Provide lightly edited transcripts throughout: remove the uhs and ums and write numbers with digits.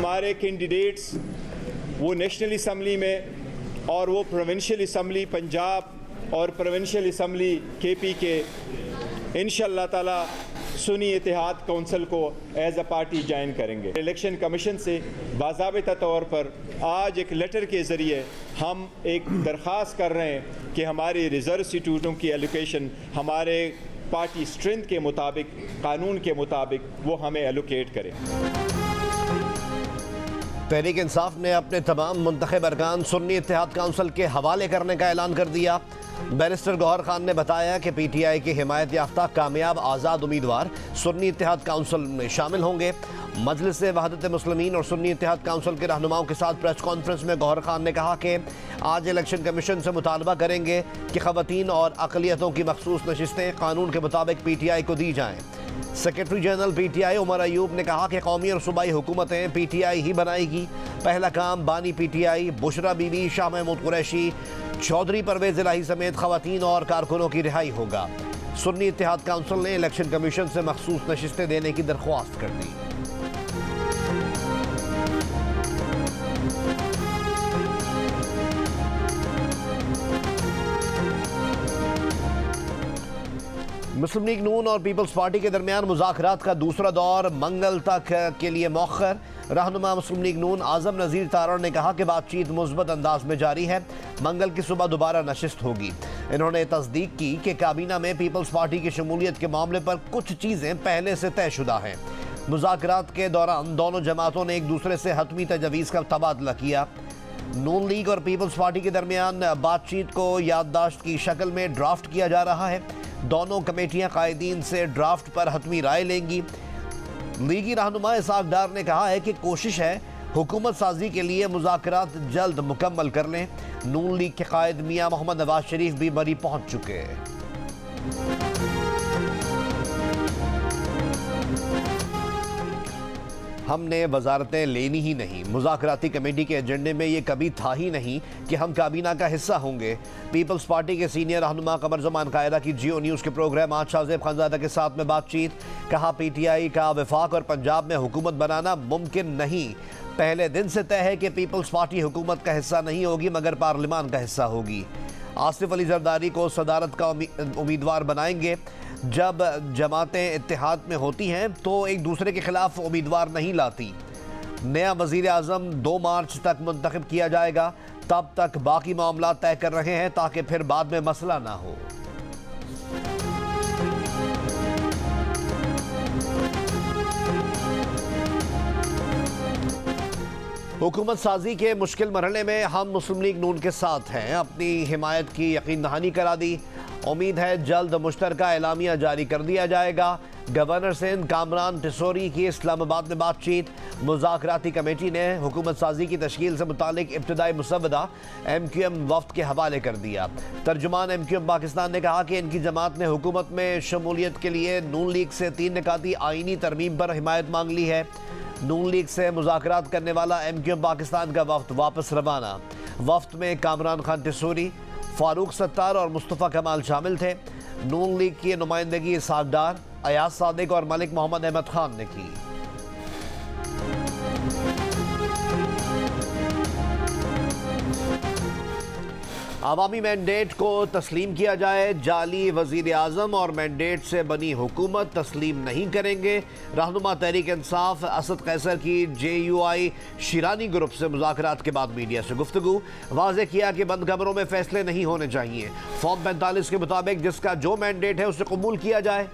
हमारे कैंडिडेट्स वो national assembly में और वो प्रोविंशियल असम्बली पंजाब और प्रोविंशियल असम्बली केपी के इंशाअल्लाह ताला सुन्नी इत्तेहाद कौंसिल को एज अ पार्टी ज्वाइन करेंगे। इलेक्शन कमीशन से बाज़ाबिता तौर पर आज एक लेटर के ज़रिए हम एक दरख्वास्त कर रहे हैं कि हमारी रिज़र्व सीटों की एलोकेशन हमारे पार्टी स्ट्रेंथ के मुताबिक, कानून के मुताबिक वो हमें एलोकेट करें। तहरीक इंसाफ ने अपने तमाम मुंतखब अरकान सुन्नी इत्तेहाद काउंसिल के हवाले करने का ऐलान कर दिया। बैरिस्टर गौहर खान ने बताया कि पीटीआई के हिमायत याफ्ता कामयाब आज़ाद उम्मीदवार सुन्नी इत्तेहाद काउंसिल में शामिल होंगे। मजलिस वहदत मुस्लिमीन और सुन्नी इत्तेहाद काउंसिल के रहनुमाओं के साथ प्रेस कॉन्फ्रेंस में गौहर खान ने कहा कि आज इलेक्शन कमीशन से मुतालबा करेंगे कि ख़वातीन और अक़लियतों की मखसूस नशिस्तें कानून के मुताबिक पीटीआई को दी जाएँ। Secretary general PTI Umar Ayub ने कहा कि कौमी और सूबाई हुकूमतें पीटीआई ही बनाएगी। पहला काम बानी पीटीआई, बुशरा बीबी, शाह महमूद कुरैशी, चौधरी परवेज इलाही समेत ख़वातीन और कारकुनों की रिहाई होगा। सुन्नी इत्तेहाद काउंसिल ने इलेक्शन कमीशन से मखसूस नशिस्तें देने की दरख्वास्त कर दी। मुस्लिम लीग नून और पीपल्स पार्टी के दरमियान मुज़ाकरात का दूसरा दौर मंगल तक के लिए मौखर। रहनुमा मुस्लिम लीग नून आज़म नज़ीर तारड़ ने कहा कि बातचीत मुस्बत अंदाज में जारी है। मंगल की सुबह दोबारा नशिस्त होगी। इन्होंने तस्दीक की कि काबीना में पीपल्स पार्टी की शमूलियत के मामले पर कुछ चीज़ें पहले से तयशुदा हैं। मुज़ाकरात के दौरान दोनों जमातों ने एक दूसरे से हतमी तजवीज़ का तबादला किया। नून लीग और पीपल्स पार्टी के दरमियान बातचीत को याददाश्त की शक्ल में ड्राफ्ट किया जा रहा है। दोनों कमेटियां कायदीन से ड्राफ्ट पर हतमी राय लेंगी। लीगी रहनुमा इसाक डार ने कहा है कि कोशिश है हुकूमत साजी के लिए मुज़ाकरात जल्द मुकम्मल कर लें। नून लीग के कायद मियां मोहम्मद नवाज शरीफ भी मरी पहुंच चुके हैं। हमने वजारतें लेनी ही नहीं। मुज़ाकराती कमेटी के एजेंडे में ये कभी था ही नहीं कि हम काबीना का हिस्सा होंगे। पीपल्स पार्टी के सीनियर रहनुमा कमर जमान कायदा की जियो न्यूज़ के प्रोग्राम आज शाहजेब खानजादा के साथ में बातचीत। कहा पीटीआई का वफाक और पंजाब में हुकूमत बनाना मुमकिन नहीं। पहले दिन से तय है कि पीपल्स पार्टी हुकूमत का हिस्सा नहीं होगी मगर पार्लियामान का हिस्सा होगी। आसिफ अली जरदारी को सदारत का उम्मीदवार बनाएंगे। जब जमातें इत्तेहाद में होती हैं तो एक दूसरे के खिलाफ उम्मीदवार नहीं लाती। नया वज़ीर आज़म 2 मार्च तक मुंतखब किया जाएगा। तब तक बाकी मामला तय कर रहे हैं ताकि फिर बाद में मसला ना हो। हुकूमत साजी के मुश्किल मरहले में हम मुस्लिम लीग नून के साथ हैं। अपनी हिमायत की यकीन दहानी करा दी। उम्मीद है जल्द मुश्तरका एलामिया जारी कर दिया जाएगा। गवर्नर सिंध कामरान टिसोरी की इस्लामाबाद में बातचीत। मुज़ाकराती कमेटी ने हुकूमत साजी की तश्कील से मुतालिक इब्तदाई मुसवदा MQM वफ्द के हवाले कर दिया। तर्जुमान MQM पाकिस्तान ने कहा कि इनकी जमात ने हुकूमत में शमूलियत के लिए नून लीग से 3 निकाती आईनी तरमीम पर हिमायत मांग ली है। नून लीग से मुज़ाकरात करने वाला MQM पाकिस्तान का वफ्द वापस रवाना। वफ्द में कामरान खान टिसोरी, फारूक सत्तार और मुस्तफ़ा कमाल शामिल थे। नून लीग की नुमाइंदगी इसाक डार, अयाज सादिक और मलिक मोहम्मद अहमद खान ने की। अवामी मैंडेट को तस्लीम किया जाए। जाली वज़ीर आज़म और मैंडेट से बनी हुकूमत तस्लीम नहीं करेंगे। रहनुमा तहरीक इंसाफ असद कैसर की JUI शिरानी ग्रुप से मुज़ाकरात के बाद मीडिया से गुफ्तगू। वाज़ेह किया कि बंद कमरों में फैसले नहीं होने चाहिए। फॉर्म 45 के मुताबिक जिसका जो मैंडेट है उसे कबूल किया जाए।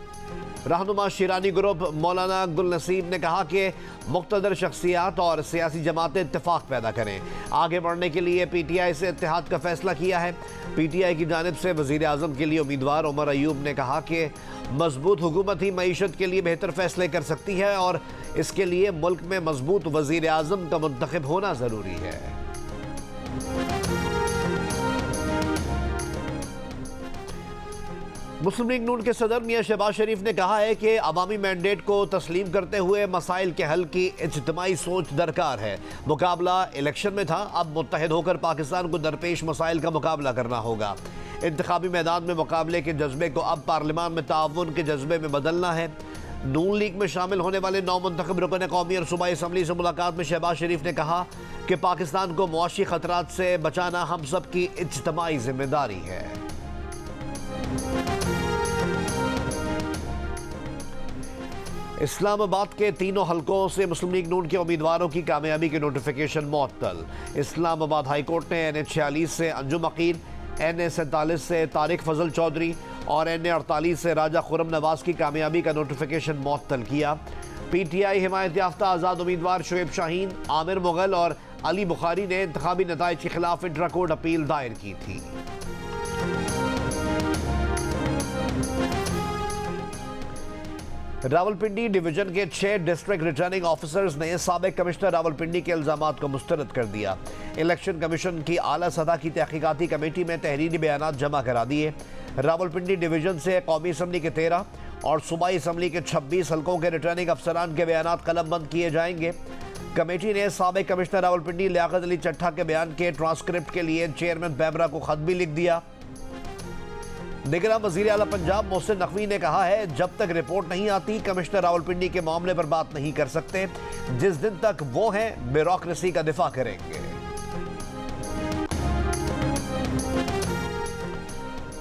रहनुमा शिरानी ग्रुप मौलाना अब्दुल नसीब ने कहा कि मुक़्तदर शख्सियात और सियासी जमातें इत्तेफाक पैदा करें। आगे बढ़ने के लिए PTI से इत्तेहाद का फैसला किया है। PTI की जानिब से वज़ीर आज़म के लिए उम्मीदवार उमर अयूब ने कहा कि मजबूत हुकूमत ही मईशत के लिए बेहतर फैसले कर सकती है और इसके लिए मुल्क में मजबूत वज़ीर आज़म का मुंतखब होना ज़रूरी है। मुस्लिम लीग नून के सदर मियां शहबाज शरीफ ने कहा है कि अवामी मैंडेट को तस्लीम करते हुए मसाइल के हल की इज्तिमाई सोच दरकार है। मुकाबला इलेक्शन में था, अब मुत्तहिद होकर पाकिस्तान को दरपेश मसाइल का मुकाबला करना होगा। इंतखाबी मैदान में मुकाबले के जज्बे को अब पार्लियामान में ताउन के जज्बे में बदलना है। नून लीग में शामिल होने वाले नौ मुंतखब रुकन कौमी और सूबाई असम्बली से मुलाकात में शहबाज शरीफ ने कहा कि पाकिस्तान को मुआशी खतरात से बचाना हम सब की इज्तिमाई जिम्मेदारी है। इस्लामाबाद के तीनों हलकों से मुस्लिम लीग नून के उम्मीदवारों की कामयाबी के नोटिफिकेशन मुअत्तल। इस्लामाबाद हाईकोर्ट ने NH46 से अंजुम अकील, NA47 से तारिक फजल चौधरी और NA48 से राजा खुरम नवाज की कामयाबी का नोटिफिकेशन मुअत्तल किया। PTI हिमायत याफ्ता आज़ाद उम्मीदवार शुएब शाहीन, आमिर मुगल और अली बुखारी ने इंतखाबी नताइज के खिलाफ इंट्रा कोर्ट अपील दायर की थी। रावलपिंडी डिवीजन के 6 डिस्ट्रिक्ट रिटर्निंग ऑफिसर्स ने साबिक कमिश्नर रावलपिंडी के इल्जामात को मुस्तरद कर दिया। इलेक्शन कमीशन की आला सतह की तहकीकाती कमेटी में तहरीरी बयानात जमा करा दिए। रावलपिंडी डिवीजन से कौमी असम्बली के 13 और सूबाई असम्बली के 26 हलकों के रिटर्निंग अफसरान के बयानात कलमबंद किए जाएंगे। कमेटी ने साबिक कमिश्नर रावलपिंडी लियाकत अली चट्ठा के बयान के ट्रांसक्रिप्ट के लिए चेयरमैन बैबरा को खत भी लिख दिया। निगरान वज़ीर आला पंजाब मोहसिन नकवी ने कहा है, जब तक रिपोर्ट नहीं आती कमिश्नर रावलपिंडी के मामले पर बात नहीं कर सकते। जिस दिन तक वो हैं ब्यूरोक्रेसी का दिफा करेंगे।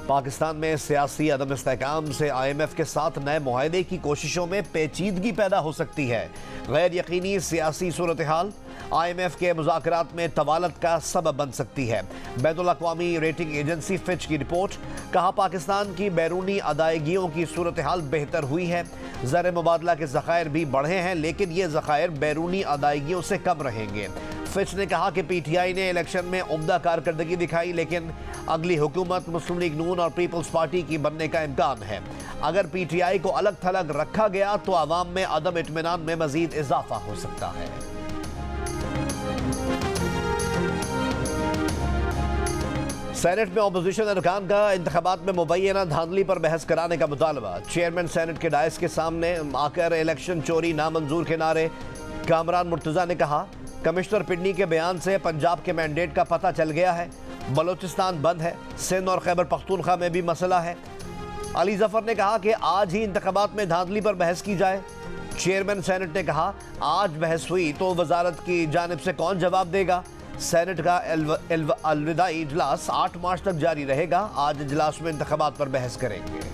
पाकिस्तान में सियासी अदम इस्तेहकाम से IMF के साथ नए मुआहदे की कोशिशों में पेचीदगी पैदा हो सकती है। गैर यकीनी सियासी सूरत हाल IMF के मुज़ाकरात में तवालत का सबब बन सकती है। बैनुल अक़वामी रेटिंग एजेंसी फिच की रिपोर्ट, कहा पाकिस्तान की बैरूनी अदायगियों की सूरत हाल बेहतर हुई है। ज़र मुबादला के ज़खायर भी बढ़े हैं, लेकिन ये ज़खायर बैरूनी अदायगियों से कम रहेंगे। फिच ने कहा कि PTI ने इलेक्शन में उम्दा कारकर्दगी दिखाई, लेकिन अगली हुकूमत मुस्लिम लीग नून और पीपल्स पार्टी की बनने का इम्कान है। अगर PTI को अलग थलग रखा गया तो आवाम में अदम इत्मीनान में मजीद इजाफा हो सकता है। सेनेट में अपोजिशन अरकान का इंतखाबात में मुबैना धांधली पर बहस कराने का मुतालबा। चेयरमैन सेनेट के डायस के सामने आकर इलेक्शन चोरी नामंजूर के नारे। कामरान मुर्तज़ा ने कहा, कमिश्नर पिंडी के बयान से पंजाब के मैंडेट का पता चल गया है। बलोचिस्तान बंद है, सिंध और खैबर पख्तूनख्वा में भी मसला है। अली जफर ने कहा कि आज ही इंतखाबात में धांधली पर बहस की जाए। चेयरमैन सेनेट ने कहा, आज बहस हुई तो वजारत की जानिब से कौन जवाब देगा। सेनेट का अलविदाई इजलास 8 मार्च तक जारी रहेगा। आज इजलास में इंतखाबात पर बहस करेंगे।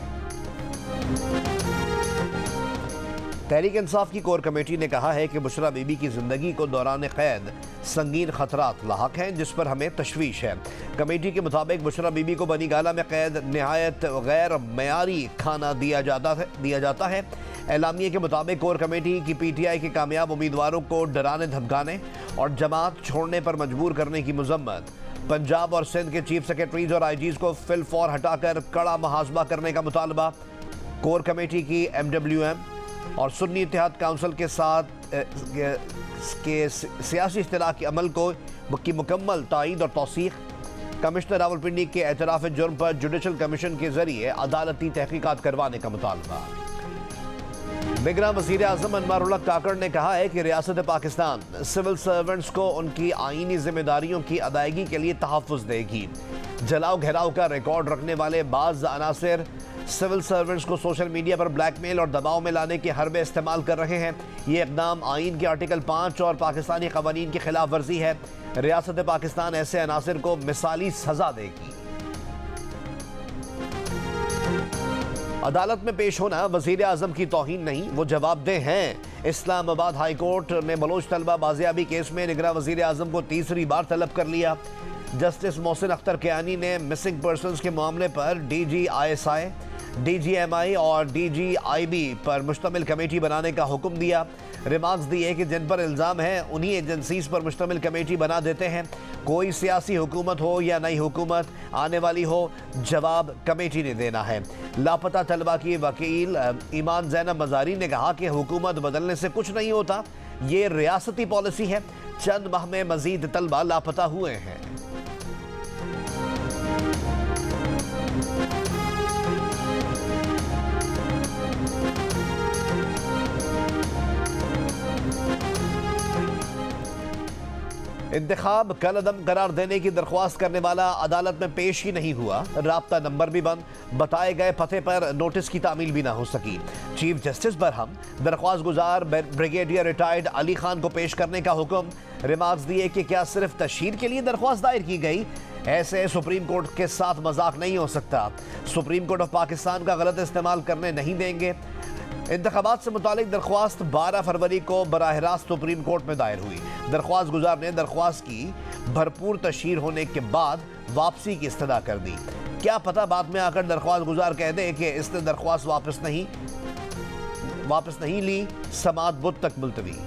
तहरीक इंसाफ की कोर कमेटी ने कहा है कि बुशरा बीबी की जिंदगी को दौरान कैद संगीन खतरात लाहक हैं, जिस पर हमें तशवीश है। कमेटी के मुताबिक बुशरा बीबी को बनी गाला में कैद नहायत गैर मयारी खाना दिया जाता है। एलामिया के मुताबिक कोर कमेटी की PTI के कामयाब उम्मीदवारों को डराने धमकाने और जमात छोड़ने पर मजबूर करने की मजम्मत। पंजाब और सिंध के चीफ सेक्रेटरीज और IGs को फिल फॉर हटाकर कड़ा मुहासबा करने का मुतालबा। कोर कमेटी की MWM और सुन्नी इत्तेहाद काउंसिल के साथ के सियासी इश्तराकी अमल की मुकम्मल तायीद और तौसीक। कमिश्नर रावलपिंडी के एतराफ़ जुर्म पर जुडिशल कमीशन के जरिए अदालती तहकीकात करवाने का मुतालबा। निगरान वज़ीर आज़म अनवारुल्लाह काकड़ ने कहा है कि रियासत पाकिस्तान सिविल सर्वेंट्स को उनकी आईनी जिम्मेदारियों की अदायगी के लिए तहफ़्फ़ुज़ देगी। जलाओ घेराव का रिकॉर्ड रखने वाले बाज़ अनासिर सिविल सर्वेंट्स को सोशल मीडिया पर ब्लैकमेल और दबाव में लाने के हरबे इस्तेमाल कर रहे हैं। ये इक़दाम आइन के आर्टिकल 5 और पाकिस्तानी क़वानीन की खिलाफ वर्जी है। रियासत पाकिस्तान ऐसे अनासिर को मिसाली सज़ा देगी। अदालत में पेश होना वज़ीर आज़म की तौहीन नहीं, वो जवाबदेह हैं। इस्लामाबाद हाई कोर्ट ने बलोच तलबा बाजियाबी केस में निगरान वज़ीर आज़म को तीसरी बार तलब कर लिया। जस्टिस मोहसिन अख्तर कियानी ने मिसिंग पर्सनस के मामले पर DG ISI, DGMI और DGIB पर मुश्तमिल कमेटी बनाने का हुक्म दिया। रिमार्क्स दिए कि जिन पर इल्ज़ाम है उन्हीं एजेंसीज पर मुश्तमिल कमेटी बना देते हैं। कोई सियासी हुकूमत हो या नई हुकूमत आने वाली हो, जवाब कमेटी ने देना है। लापता तलबा की वकील ईमान ज़ैनब मज़ारी ने कहा कि हुकूमत बदलने से कुछ नहीं होता, ये रियासती पॉलिसी है। चंद माह में मज़ीद तलबा लापता हुए हैं। इंतखाब कल अदम करार देने की दरख्वास्त करने वाला अदालत में पेश ही नहीं हुआ। राब्ता नंबर भी बंद, बताए गए पते पर नोटिस की तामील भी ना हो सकी। चीफ जस्टिस बरहम, दरख्वास्त गुजार ब्रिगेडियर रिटायर्ड अली खान को पेश करने का हुक्म। रिमार्क्स दिए कि क्या सिर्फ तशहीर के लिए दरख्वास्त दायर की गई? ऐसे सुप्रीम कोर्ट के साथ मजाक नहीं हो सकता। सुप्रीम कोर्ट ऑफ पाकिस्तान का गलत इस्तेमाल करने नहीं देंगे। इंतखाबात से मुतालिक दरख्वास्त 12 फरवरी को बराह रास्त सुप्रीम कोर्ट में दायर हुई। दरख्वास्त गुजार ने दरख्वास्त की भरपूर तशहीर होने के बाद वापसी की इस्तदा कर दी। क्या पता बाद में आकर दरख्वास्त गुजार कह दे कि इसने दरख्वास्त वापस नहीं ली। समाअत बुध तक मुलतवी।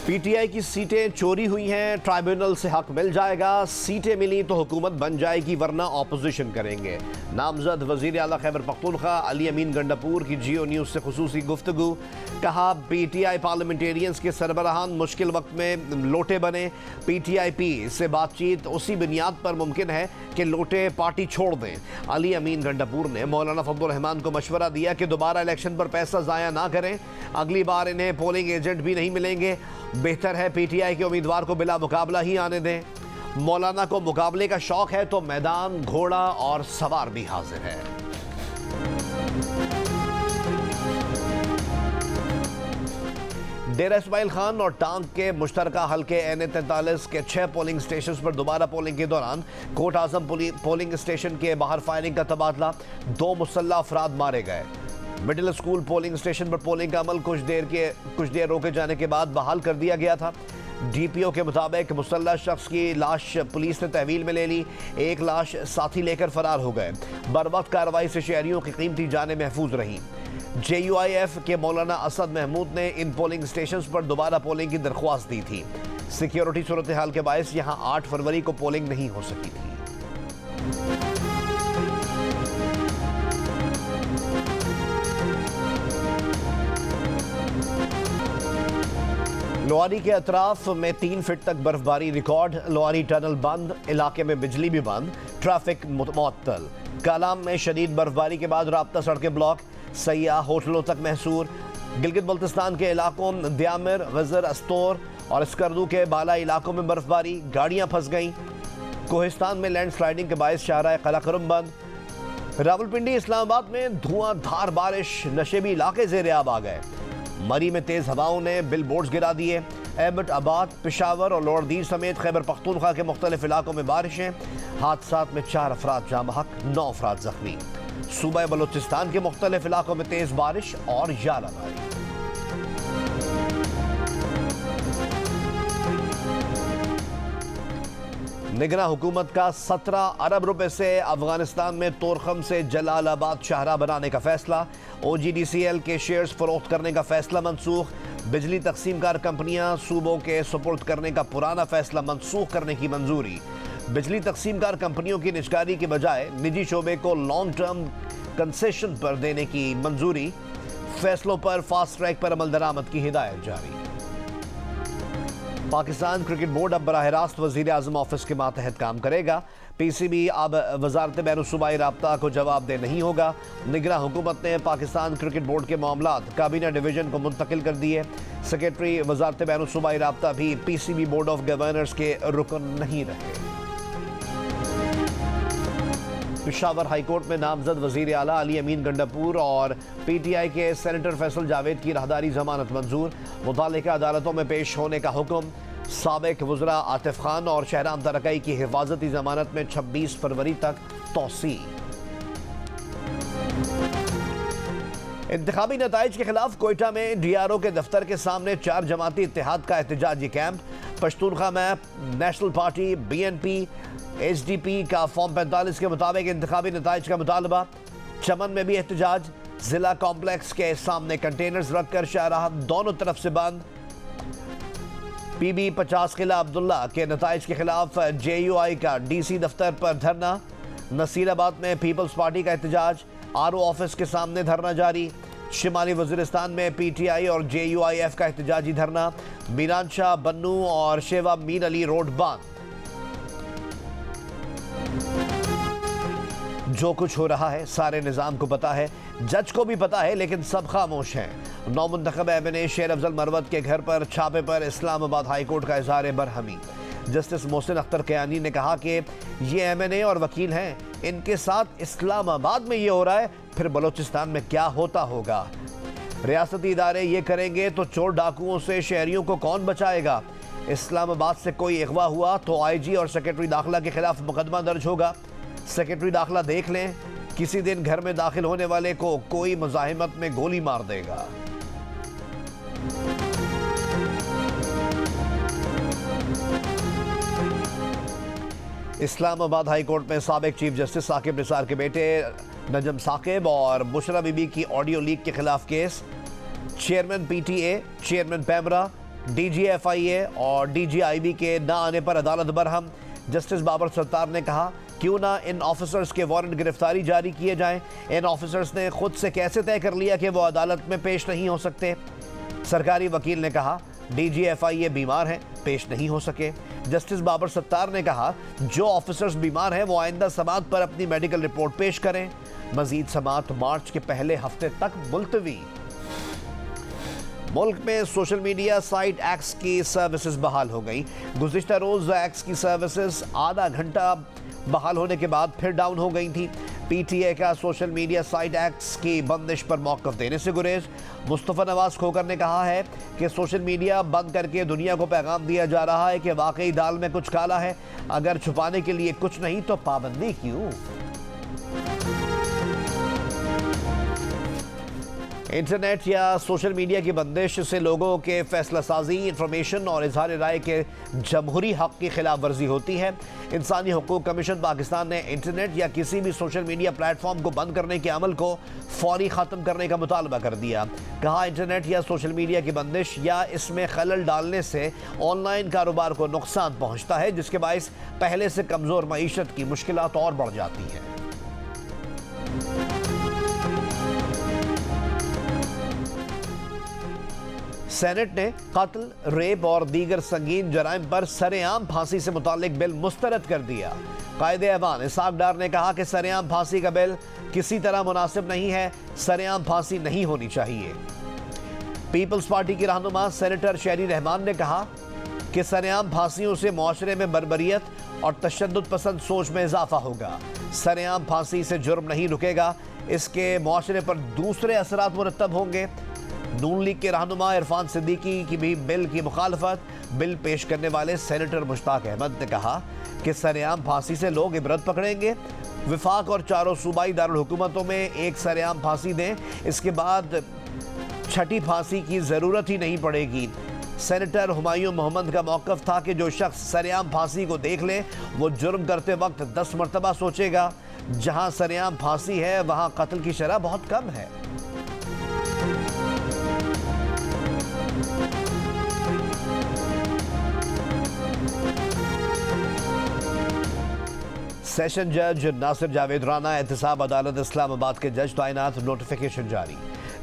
पीटीआई की सीटें चोरी हुई हैं, ट्राइब्यूनल से हक मिल जाएगा। सीटें मिली तो हुकूमत बन जाएगी, वरना ऑपोजिशन करेंगे। नामजद वजीर आला खैबर पख्तूनख्वा अली अमीन गंडापुर की जियो न्यूज़ से खुसूसी गुफ्तगू। कहा पीटीआई पार्लियामेंटेरियंस के सरबराहान मुश्किल वक्त में लोटे बने। पीटीआई-पी से बातचीत उसी बुनियाद पर मुमकिन है कि लोटे पार्टी छोड़ दें। अली अमीन गंडापुर ने मौलाना फजलुर रहमान को मशवरा दिया कि दोबारा इलेक्शन पर पैसा ज़ाया ना करें। अगली बार इन्हें पोलिंग एजेंट भी नहीं मिलेंगे। बेहतर है पीटीआई के उम्मीदवार को बिला मुकाबला ही आने दें। मौलाना को मुकाबले का शौक है तो मैदान, घोड़ा और सवार भी हाजिर है। डेरा इस्माइल खान और टांग के मुश्तरका हल्के NA-43 के 6 पोलिंग स्टेशन पर दोबारा पोलिंग के दौरान कोट आजम पोलिंग स्टेशन के बाहर फायरिंग का तबादला। 2 मुसल्लह अफराद मारे गए। मिडिल स्कूल पोलिंग स्टेशन पर पोलिंग का अमल कुछ देर रोके जाने के बाद बहाल कर दिया गया था। DPO के मुताबिक मुसल्लह शख्स की लाश पुलिस ने तहवील में ले ली। एक लाश साथी लेकर फरार हो गए। बरवक्त कार्रवाई से शहरियों की कीमती जानें महफूज रहीं। JUIF के मौलाना असद महमूद ने इन पोलिंग स्टेशन पर दोबारा पोलिंग की दरख्वास्त दी थी। सिक्योरिटी सूरत हाल के बायस यहां 8 फरवरी को पोलिंग नहीं हो सकी थी। लोहारी के अतराफ में 3 फीट तक बर्फबारी रिकॉर्ड। लोहारी टनल बंद, इलाके में बिजली भी बंद, ट्रैफिक मुअत्तल। कालाम में शदीद बर्फबारी के बाद राब्ता सड़कें ब्लॉक, सयाह होटलों तक महसूर। गिलगित बल्तिस्तान के इलाकों द्यामिर, गजर, अस्तोर और स्कर्दू के बाला इलाकों में बर्फबारी, गाड़ियां फंस गईं। कोहिस्तान में लैंड स्लाइडिंग के बायस शाहराह कलाकरम बंद। रावलपिंडी इस्लामाबाद में धुआंधार बारिश, नशेबी इलाके ज़ेरे आब आ गए। मरी में तेज हवाओं ने बिल बोर्ड्स गिरा दिए। एबट, आबाद, पेशावर और लोअरदीर समेत खैबर पख्तूनख्वा के मुख्तलिफ इलाकों में बारिशें। हादसात में 4 अफराद जाँ बहक, 9 अफराद जख्मी। सूबा बलूचिस्तान के मुख्तलिफ इलाकों में तेज बारिश और यालाबारी। निगरां हुकूमत का 17 अरब रुपए से अफगानिस्तान में तोरखम से जलालाबाद शाहराह बनाने का फैसला। OGDCL के शेयर्स फरोख्त करने का फैसला मनसूख। बिजली तकसीमकार कंपनियां सूबों के सुपुर्द करने का पुराना फैसला मनसूख करने की मंजूरी। बिजली तकसीमकार कंपनियों की निजकारी के बजाय निजी शोबे को लॉन्ग टर्म कंसेशन पर देने की मंजूरी। फैसलों पर फास्ट ट्रैक पर अमल दरामद की हिदायत जारी। पाकिस्तान क्रिकेट बोर्ड अब बराह रास्त वज़ीर आज़म ऑफिस के मातहत काम करेगा। PCB अब वजारत बैनुसूबाई राब्ता को जवाबदेह नहीं होगा। निगरां हुकूमत ने पाकिस्तान क्रिकेट बोर्ड के मामलात काबीना डिवीजन को मुंतकिल कर दिए। सेक्रेटरी वजारत बैनुसूबाई राब्ता भी PCB बोर्ड ऑफ गवर्नर्स के रुकन नहीं रहे। पेशावर हाईकोर्ट में नामजद वजीर आला अली अमीन गंडापुर और PTI के सेनेटर फैसल जावेद की राहदारी जमानत मंजूर। मुतालिका अदालतों में पेश होने का हुक्म। साबिक वज़रा आतिफ खान और शहराम तरकई की हिफाजती जमानत में 26 फरवरी तक तौसी। इंतखाबी नताइज के खिलाफ कोयटा में DRO के दफ्तर के सामने 4 जमाती इत्तेहाद का एहतजाजी camp. Pashtunkhwa MAP, national party, BNP, SDP का फॉर्म 45 के मुताबिक इंतखाबी नताइज का मुतालबा। चमन में भी एहतजाज। जिला कॉम्प्लेक्स के सामने कंटेनर्स रखकर शाहराह दोनों तरफ से बंद। PB 50 किला अब्दुल्ला के नताइज के खिलाफ JUI का DC दफ्तर पर धरना। नसीराबाद में पीपल्स पार्टी का एहतजाज। RO ऑफिस के सामने धरना जारी। शिमाली वजीरिस्तान में PTI और JUIF का एहतजाजी धरना। मीरानशाह, बन्नू और शेवा मीर अली रोड बंद। जो कुछ हो रहा है सारे निज़ाम को पता है, जज को भी पता है, लेकिन सब खामोश हैं। नौमुंतखब एमएनए शेर अफजल मरवत के घर पर छापे पर इस्लामाबाद हाईकोर्ट का इज़हार बरहमी। जस्टिस मोहसिन अख्तर कयानी ने कहा कि ये एमएनए और वकील हैं, इनके साथ इस्लामाबाद में ये हो रहा है, फिर बलोचिस्तान में क्या होता होगा। रियासती इदारे ये करेंगे तो चोर डाकुओं से शहरियों को कौन बचाएगा। इस्लामाबाद से कोई अगवा हुआ तो आईजी और सेक्रेटरी दाखिला के खिलाफ मुकदमा दर्ज होगा। सेक्रेटरी दाखिला देख लें, किसी दिन घर में दाखिल होने वाले को कोई मुजाहिमत में गोली मार देगा। इस्लामाबाद हाई कोर्ट में साबिक चीफ जस्टिस साकिब निसार के बेटे नजम साकिब और बुशरा बीबी की ऑडियो लीक के खिलाफ case. Chairman PTA, chairman PEMRA, DGFIA और डीजीआईबी के ना आने पर अदालत बरहम। जस्टिस बाबर सत्तार ने कहा, क्यों ना इन ऑफिसर्स के वारंट गिरफ्तारी जारी किए जाएं। इन ऑफिसर्स ने खुद से कैसे तय कर लिया कि वो अदालत में पेश नहीं हो सकते। सरकारी वकील ने कहा, डीजीएफआईए बीमार हैं, पेश नहीं हो सके। जस्टिस बाबर सत्तार ने कहा, जो ऑफिसर्स बीमार हैं वो आइंदा समात पर अपनी मेडिकल रिपोर्ट पेश करें। मजीद समात मार्च के पहले हफ्ते तक मुलतवी। मुल्क में सोशल मीडिया साइट एक्स की सर्विसेज बहाल हो गई। गुज़िश्ता रोज एक्स की सर्विसेज आधा घंटा बहाल होने के बाद फिर डाउन हो गई थी। पीटीए का सोशल मीडिया साइट एक्स की बंदिश पर मौक़िफ़ देने से गुरेज। मुस्तफ़ा नवाज खोकर ने कहा है कि सोशल मीडिया बंद करके दुनिया को पैगाम दिया जा रहा है कि वाकई दाल में कुछ काला है, अगर छुपाने के लिए कुछ नहीं तो पाबंदी क्यों। इंटरनेट या सोशल मीडिया की बंदिश से लोगों के फैसला साजी, इंफॉर्मेशन और इजहार राय के जमहूरी हक़ की खिलाफ वर्जी होती है। इंसानी हुकूक कमीशन पाकिस्तान ने इंटरनेट या किसी भी सोशल मीडिया प्लेटफॉर्म को बंद करने के अमल को फौरी ख़त्म करने का मुतालबा कर दिया। कहा, इंटरनेट या सोशल मीडिया की बंदिश या इसमें खलल डालने से ऑनलाइन कारोबार को नुकसान पहुँचता है, जिसके बायस पहले से कमज़ोर मईशत की मुश्किलात और बढ़ जाती हैं। सेनेट ने कत्ल, रेप और दीगर संगीन जराइम पर सरेआम फांसी से मुतालिक बिल मुस्तरद कर दिया। कायदे-ए-ऐवान इसहाक डार ने कहा कि सरेआम फांसी का बिल किसी तरह मुनासिब नहीं है, सरेआम फांसी नहीं होनी चाहिए। पीपल्स पार्टी की रहनुमा सेनेटर शहरी रहमान ने कहा कि सरेआम फांसियों से मुआशरे में बर्बरियत और तशद्दुद पसंद सोच में इजाफा होगा। सरेआम फांसी से जुर्म नहीं रुकेगा, इसके मुआशरे पर दूसरे असरात मुरतब होंगे। नून लीग के रहनुमा इरफान सिद्दीकी की भी बिल की मुखालफत। बिल पेश करने वाले सेनेटर मुश्ताक अहमद ने कहा कि सरेआम फांसी से लोग इबरत पकड़ेंगे। विफाक और चारों सूबाई दारुल हुकूमतों में एक सरेआम फांसी दें, इसके बाद छठी फांसी की ज़रूरत ही नहीं पड़ेगी। सेनेटर हुमायूं मोहम्मद का मौक़िफ़ था कि जो शख्स सरेआम फांसी को देख ले वो जुर्म करते वक्त 10 मरतबा सोचेगा। जहां सरेआम फांसी है वहां कत्ल की शरह बहुत कम है। सेशन जज नासिर जावेद राना एहतसाब अदालत इस्लामाबाद के जज तैनात, नोटिफिकेशन जारी।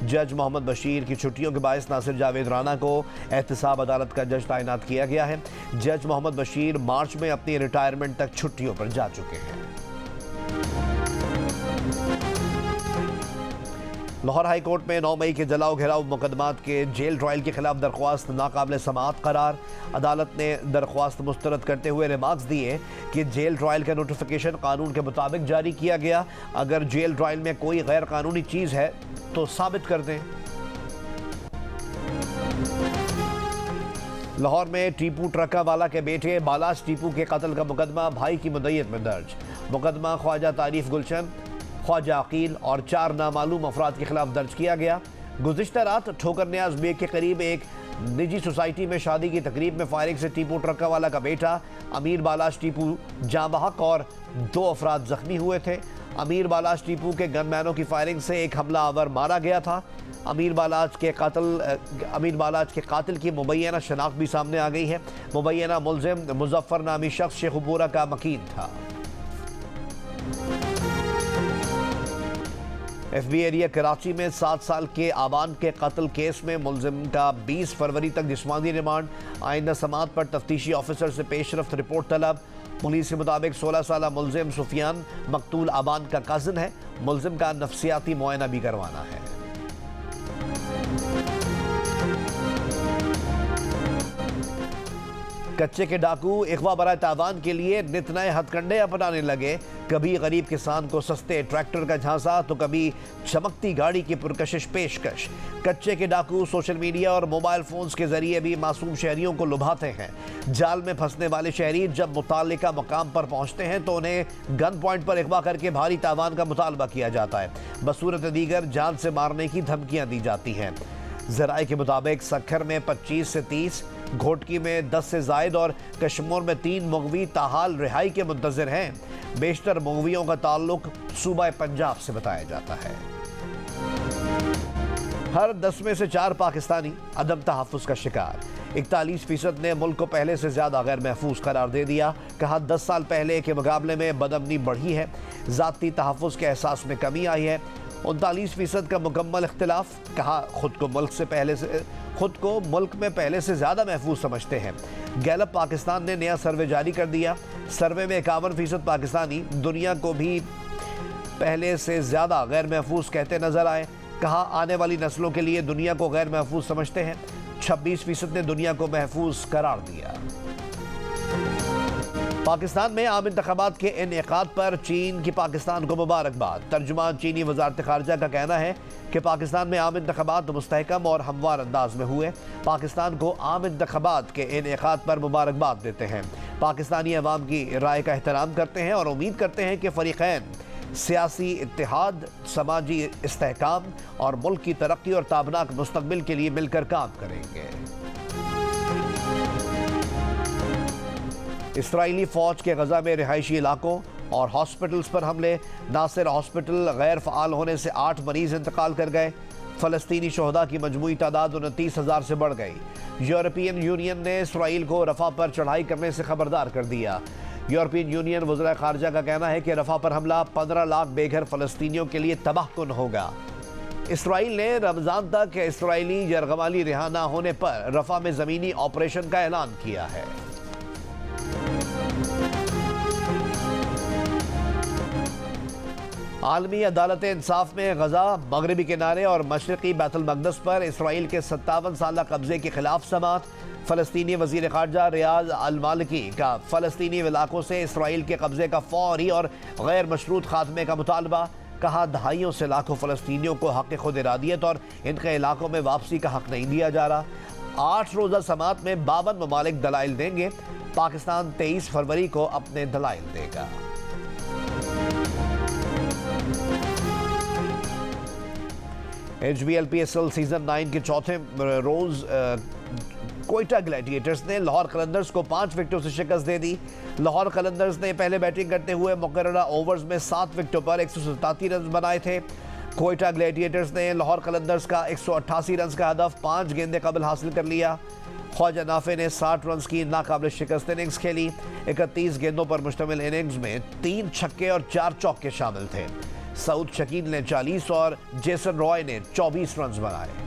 जज मोहम्मद बशीर की छुट्टियों के बायस नासिर जावेद राना को एहतसाब अदालत का जज तैनात किया गया है। जज मोहम्मद बशीर मार्च में अपनी रिटायरमेंट तक छुट्टियों पर जा चुके हैं। लाहौर हाई कोर्ट में 9 मई के जलाओ घेराव मुकदमात के जेल ट्रायल के खिलाफ दरख्वास्त नाकाबिल समाअत करार। अदालत ने दरख्वास्त मुस्तरद करते हुए रिमार्क्स दिए कि जेल ट्रायल का नोटिफिकेशन कानून के मुताबिक जारी किया गया। अगर जेल ट्रायल में कोई गैर कानूनी चीज़ है तो साबित कर दें। लाहौर में टीपू ट्रका वाला के बेटे बालाश टीपू के कत्ल का मुकदमा भाई की मुद्दत में दर्ज। मुकदमा ख्वाजा तारीफ गुलशन, ख्वाजा अकील और 4 नामालूम अफराद के खिलाफ दर्ज किया गया। गुज़िश्ता रात ठोकर न्याज बेग के करीब एक निजी सोसाइटी में शादी की तकरीब में फायरिंग से टीपू ट्रका वाला का बेटा अमीर बालाश टीपू जाँ बहक और 2 अफराद जख्मी हुए थे। अमीर बालाश टीपू के गनमैनों की फायरिंग से एक हमलावर मारा गया था। अमीर बालाज के कातिल की मुबैना शनाख्त भी सामने आ गई है। मुबैना मुलजिम मुजफ्फर नामी शख्स शेखुपुरा का मकीन था। एफबी एरिया कराची में 7 साल के आवान के कत्ल केस में मुलजिम का 20 फरवरी तक जिस्मानी रिमांड। आइंदा समात पर तफ्तीशी ऑफिसर से पेशरफ्त रिपोर्ट तलब। पुलिस के मुताबिक 16 साल मुलजिम सुफियान मकतूल अबान का कजिन है। मुलजिम का नफ्सियाती मुआयना भी करवाना है। कच्चे के डाकू इख्वा बराए तावान के लिए नित नए हथकंडे अपनाने लगे। कभी गरीब किसान को सस्ते ट्रैक्टर का झांसा तो कभी चमकती गाड़ी की पुरकशिश पेशकश। कच्चे के डाकू सोशल मीडिया और मोबाइल फोन्स के जरिए भी मासूम शहरियों को लुभाते हैं। जाल में फंसने वाले शहरी जब मुताल्लिका मकाम पर पहुंचते हैं तो उन्हें गन पॉइंट पर इख्वा करके भारी तावान का मुतालबा किया जाता है। बसूरत दीगर जान से मारने की धमकियां दी जाती हैं। ज़राए के मुताबिक सक्खर में 25 से 30, घोटकी में 10 से जायद और कश्मीर में 3 मुगवी ताहाल रिहाई के मुंतज़िर हैं। बेशतर मुगवियों का ताल्लुक सूबा पंजाब से बताया जाता है। हर 10 में से 4 पाकिस्तानी अदम तहफ़्फ़ुज़ का शिकार। 41% ने मुल्क को पहले से ज़्यादा गैर महफूज करार दे दिया। कहा 10 साल पहले के मुकाबले में बदअमनी बढ़ी है, ज़ाती तहफ़्फ़ुज़ के एहसास में कमी आई है। 39% का मुकम्मल इख्तिलाफ। कहा खुद को मुल्क में पहले से ज़्यादा महफूज समझते हैं। गैलप पाकिस्तान ने नया सर्वे जारी कर दिया। सर्वे में 51% पाकिस्तानी दुनिया को भी पहले से ज़्यादा गैर महफूज कहते नजर आए। कहा आने वाली नस्लों के लिए दुनिया को गैर महफूज समझते हैं। 26% ने दुनिया को महफूज करार दिया। पाकिस्तान में आम इंतखाबात के इनेकाद पर चीन की पाकिस्तान को मुबारकबाद। तर्जुमान चीनी वजारत खारजा का कहना है कि पाकिस्तान में आम इंतखाबात मुस्तहकम और हमवार अंदाज में हुए। पाकिस्तान को आम इंतखाबात के इनेकाद पर मुबारकबाद देते हैं। पाकिस्तानी अवाम की राय का एहतराम करते हैं और उम्मीद करते हैं कि फरीक़ैन सियासी इत्तेहाद, समाजी इस्तेहकाम और मुल्क की तरक्की और ताबनाक मुस्तकबिल के लिए मिलकर काम करेंगे। इसराइली फौज के गजा में रिहायशी इलाकों और हॉस्पिटल्स पर हमले। नासिर हॉस्पिटल गैर फ़ाल होने से 8 मरीज इंतकाल कर गए। फ़लस्तीनी शहदा की मजमूई तादाद 29,000 से बढ़ गई। यूरोपियन यूनियन ने इसराइल को रफ़ा पर चढ़ाई करने से खबरदार कर दिया। यूरोपियन यूनियन वज़ीर ख़ारजा का कहना है कि रफ़ा पर हमला 15 लाख बेघर फ़लस्तीनियों के लिए तबाहकुन होगा। इसराइल ने रमज़ान तक इसराइली यरगमाली रिहा न होने पर रफ़ा में ज़मीनी ऑपरेशन का ऐलान किया है। आलमी अदालत इंसाफ में गजा, मगरबी किनारे और मशरक़ी बैतुल मक़दस पर इसराइल के 57 साला कब्जे के खिलाफ समाअत। फ़लस्तीनी वज़ीर ख़ारजा रियाज़ अल-मालिकी का फ़लस्तीनी इलाकों से इसराइल के कब्जे का फ़ौरी और गैर मशरूत खात्मे का मुतालबा। कहा दहाइयों से लाखों फ़लस्तीनियों को हक़ खुद इरादियत और इनके इलाकों में वापसी का हक़ नहीं दिया जा रहा। 8 रोज़ा समाअत में 52 ममालिक दलाइल देंगे। पाकिस्तान 23 फरवरी को अपने दलाइल देगा। HBL-PSL सीजन 9 के चौथे रोज कोयटा ग्लैडिएटर्स ने लाहौर कलंदर्स को 5 विकेटों से शिकस्त दे दी। लाहौर कलंदर्स ने पहले बैटिंग करते हुए मुकर्ररा ओवर्स में 7 विकेटों पर 187 रन बनाए थे। कोयटा ग्लैडिएटर्स ने लाहौर कलंदर्स का 188 रन का हदफ 5 गेंदे कबल हासिल कर लिया। ख्वाजा नाफे ने 60 रन की नाकाबिल शिकस्त इनिंग्स खेली। 31 गेंदों पर मुश्तमिल इनिंग्स में 3 छक्के और 4 चौके शामिल थे। सऊद शकील ने 40 और जेसन रॉय ने 24 रन बनाए।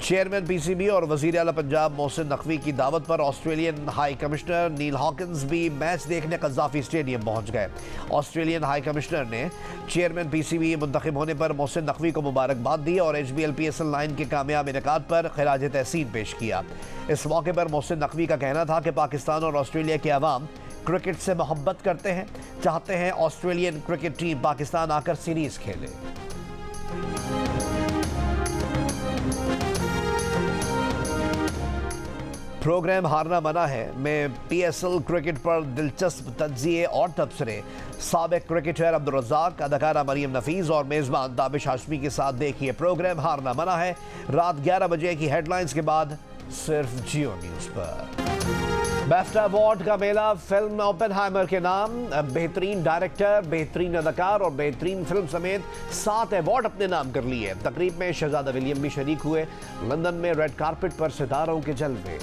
चेयरमैन पीसीबी और वजीर आला पंजाब मोहसिन नकवी की दावत पर ऑस्ट्रेलियन हाई कमिश्नर नील हॉकिंस भी मैच देखने कज़ाफी स्टेडियम पहुंच गए। ऑस्ट्रेलियन हाई कमिश्नर ने चेयरमैन पीसीबी मुंतखब होने पर मोहसिन नकवी को मुबारकबाद दी और HBL-PSL 9 के कामयाब इनेकाद पर खिराज तहसीन पेश किया। इस मौके पर मोहसिन नकवी का कहना था कि पाकिस्तान और ऑस्ट्रेलिया के अवाम क्रिकेट से मोहब्बत करते हैं, चाहते हैं ऑस्ट्रेलियन क्रिकेट टीम पाकिस्तान आकर सीरीज खेले। प्रोग्राम हारना मना है में PSL क्रिकेट पर दिलचस्प तज्जिए और तबसरे। साबिक क्रिकेटर अब्दुल रज़ाक, अदाकारा मरियम नफीस और मेज़बान ताबिश हाशमी के साथ देखिए प्रोग्राम हारना मना है रात 11 बजे की हेडलाइंस के बाद सिर्फ जियो न्यूज़ पर। BAFTA अवार्ड का मेला फिल्म ओपेनहाइमर के नाम। बेहतरीन डायरेक्टर, बेहतरीन अदाकार और बेहतरीन फिल्म समेत 7 अवार्ड अपने नाम कर लिए। तकरीब में शहजादा विलियम भी शरीक हुए। लंदन में रेड कारपेट पर सितारों के जलवे।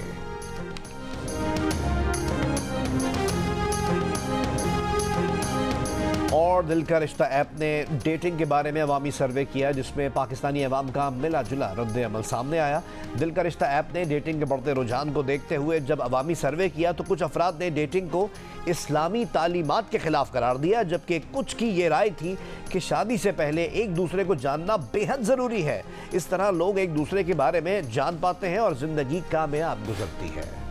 और दिल का रिश्ता ऐप ने डेटिंग के बारे में अवामी सर्वे किया जिसमें पाकिस्तानी अवाम का मिला जुला रद्द अमल सामने आया। दिल का रिश्ता ऐप ने डेटिंग के बढ़ते रुझान को देखते हुए जब अवामी सर्वे किया तो कुछ अफराद ने डेटिंग को इस्लामी तालीमात के खिलाफ करार दिया, जबकि कुछ की ये राय थी कि शादी से पहले एक दूसरे को जानना बेहद ज़रूरी है। इस तरह लोग एक दूसरे के बारे में जान पाते हैं और ज़िंदगी कामयाब गुजरती है।